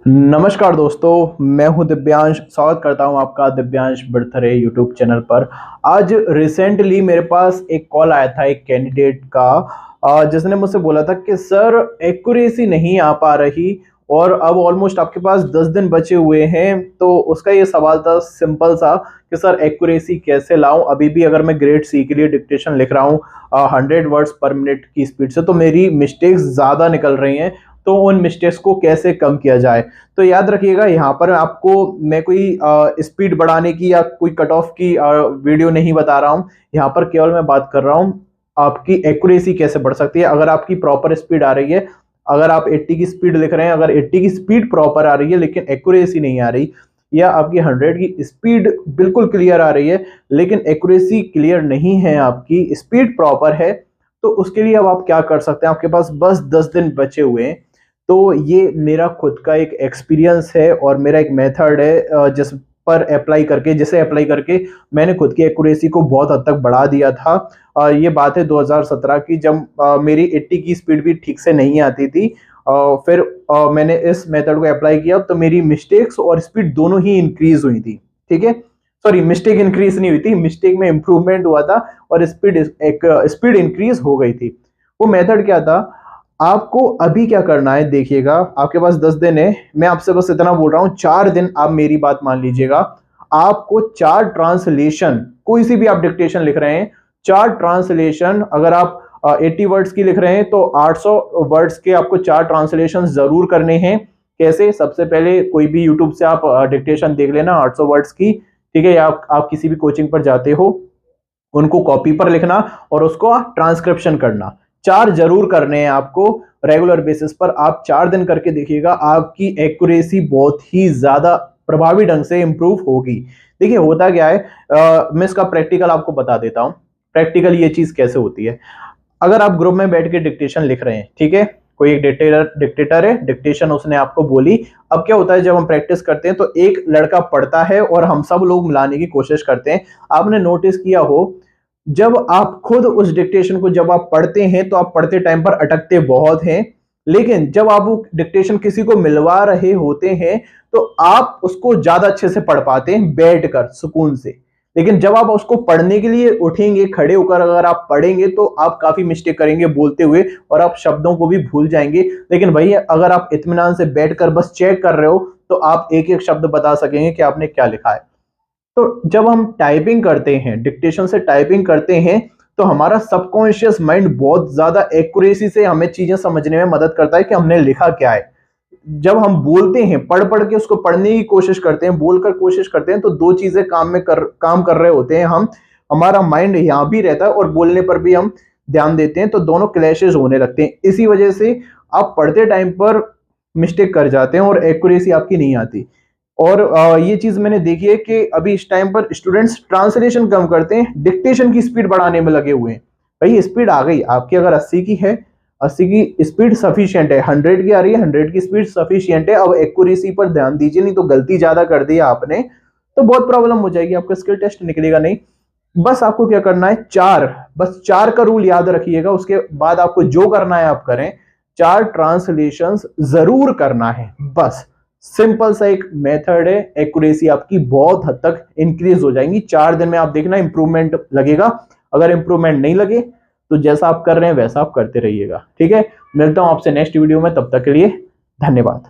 नमस्कार दोस्तों, मैं हूं दिव्यांश। स्वागत करता हूं आपका दिव्यांश बर्थरे यूट्यूब चैनल पर। आज रिसेंटली मेरे पास एक कॉल आया था एक कैंडिडेट का, जिसने मुझसे बोला था कि सर एक्यूरेसी नहीं आ पा रही और अब ऑलमोस्ट आपके पास 10 दिन बचे हुए हैं। तो उसका ये सवाल था सिंपल सा कि सर एक्यूरेसी कैसे लाऊं। अभी भी अगर मैं ग्रेड सी के लिए डिक्टेशन लिख रहा हूं 100 वर्ड्स पर मिनट की स्पीड से, तो मेरी मिस्टेक्स ज़्यादा निकल रही हैं। तो उन मिस्टेक्स को कैसे कम किया जाए। तो याद रखिएगा, यहाँ पर आपको मैं कोई स्पीड बढ़ाने की या कोई कट ऑफ की वीडियो नहीं बता रहा हूँ। यहाँ पर केवल मैं बात कर रहा हूँ आपकी एक्यूरेसी कैसे बढ़ सकती है अगर आपकी प्रॉपर स्पीड आ रही है। अगर आप 80 की स्पीड लिख रहे हैं, अगर 80 की स्पीड प्रॉपर आ रही है लेकिन एक्यूरेसी नहीं आ रही, या आपकी 100 की स्पीड बिल्कुल क्लियर आ रही है लेकिन एक्यूरेसी क्लियर नहीं है, आपकी स्पीड प्रॉपर है, तो उसके लिए अब आप क्या कर सकते हैं। आपके पास बस 10 दिन बचे हुए हैं। तो ये मेरा खुद का एक एक्सपीरियंस है और मेरा एक मेथड है जिसे अप्लाई करके मैंने खुद की एक्यूरेसी को बहुत हद तक बढ़ा दिया था। ये बात है 2017 की, जब मेरी 80 की स्पीड भी ठीक से नहीं आती थी। फिर मैंने इस मेथड को अप्लाई किया तो मेरी मिस्टेक्स और स्पीड दोनों ही इंक्रीज हुई थी। ठीक है, सॉरी, मिस्टेक इंक्रीज नहीं हुई थी, मिस्टेक में इंप्रूवमेंट हुआ था और स्पीड इंक्रीज हो गई थी। वो मेथड क्या था, आपको अभी क्या करना है देखिएगा। आपके पास 10 दिन है, मैं आपसे बस इतना बोल रहा हूं, 4 दिन आप मेरी बात मान लीजिएगा। आपको 4 ट्रांसलेशन, कोई सी भी आप डिक्टेशन लिख रहे हैं, 4 ट्रांसलेशन, अगर आप 80 वर्ड्स की लिख रहे हैं तो 800 वर्ड्स के आपको 4 ट्रांसलेशन जरूर करने हैं। कैसे? सबसे पहले कोई भी यूट्यूब से आप डिक्टेशन देख लेना 800 वर्ड्स की, ठीक है, या आप किसी भी कोचिंग पर जाते हो, उनको कॉपी पर लिखना और उसको ट्रांसक्रिप्शन करना। 4 जरूर करने हैं आपको रेगुलर बेसिस पर। आप 4 दिन करके देखिएगा, आपकी एक्यूरेसी बहुत ही ज्यादा प्रभावी ढंग से इंप्रूव होगी। देखिए होता क्या है, मैं इसका प्रैक्टिकल आपको बता देता हूं। प्रैक्टिकल ये चीज कैसे होती है, अगर आप ग्रुप में बैठ के डिक्टेशन लिख रहे हैं, ठीक है, कोई एक डिक्टेटर है, डिक्टेशन उसने आपको बोली। अब क्या होता है, जब हम प्रैक्टिस करते हैं तो एक लड़का पढ़ता है और हम सब लोग मिलाने की कोशिश करते हैं। आपने नोटिस किया हो, जब आप खुद उस डिक्टेशन को जब आप पढ़ते हैं तो आप पढ़ते टाइम पर अटकते बहुत हैं, लेकिन जब आप वो डिक्टेशन किसी को मिलवा रहे होते हैं तो आप उसको ज्यादा अच्छे से पढ़ पाते हैं बैठकर सुकून से। लेकिन जब आप उसको पढ़ने के लिए उठेंगे, खड़े होकर अगर आप पढ़ेंगे तो आप काफी मिस्टेक करेंगे बोलते हुए और आप शब्दों को भी भूल जाएंगे। लेकिन भैया अगर आप इत्मीनान से बैठकर बस चेक कर रहे हो तो आप एक एक शब्द बता सकेंगे कि आपने क्या लिखा है। तो जब हम टाइपिंग करते हैं, डिक्टेशन से टाइपिंग करते हैं, तो हमारा सबकॉन्शियस माइंड बहुत ज्यादा एक्यूरेसी से हमें चीजें समझने में मदद करता है कि हमने लिखा क्या है। जब हम बोलते हैं, पढ़ पढ़ के उसको पढ़ने की कोशिश करते हैं, बोलकर कोशिश करते हैं, तो दो चीजें काम कर रहे होते हैं हम। हमारा माइंड यहाँ भी रहता है और बोलने पर भी हम ध्यान देते हैं, तो दोनों क्लैशेस होने लगते हैं। इसी वजह से आप पढ़ते टाइम पर मिस्टेक कर जाते हैं और एक्यूरेसी आपकी नहीं आती। और ये चीज मैंने देखी है कि अभी इस टाइम पर स्टूडेंट्स ट्रांसलेशन कम करते हैं, डिक्टेशन की स्पीड बढ़ाने में लगे हुए हैं। भाई स्पीड आ गई आपकी, अगर 80 की है, 80 की स्पीड सफिशिएंट है, 100 की आ रही है, 100 की स्पीड सफिशिएंट है। अब एक्यूरेसी पर ध्यान दीजिए, नहीं तो गलती ज्यादा कर दी आपने तो बहुत प्रॉब्लम हो जाएगी, आपका स्किल टेस्ट निकलेगा नहीं। बस आपको क्या करना है, बस 4 का रूल याद रखिएगा। उसके बाद आपको जो करना है आप करें, 4 ट्रांसलेशंस जरूर करना है। बस सिंपल सा एक मेथड है, एक्यूरेसी आपकी बहुत हद तक इंक्रीज हो जाएंगी। 4 दिन में आप देखना इंप्रूवमेंट लगेगा। अगर इंप्रूवमेंट नहीं लगे तो जैसा आप कर रहे हैं वैसा आप करते रहिएगा। ठीक है, मिलता हूं आपसे नेक्स्ट वीडियो में, तब तक के लिए धन्यवाद।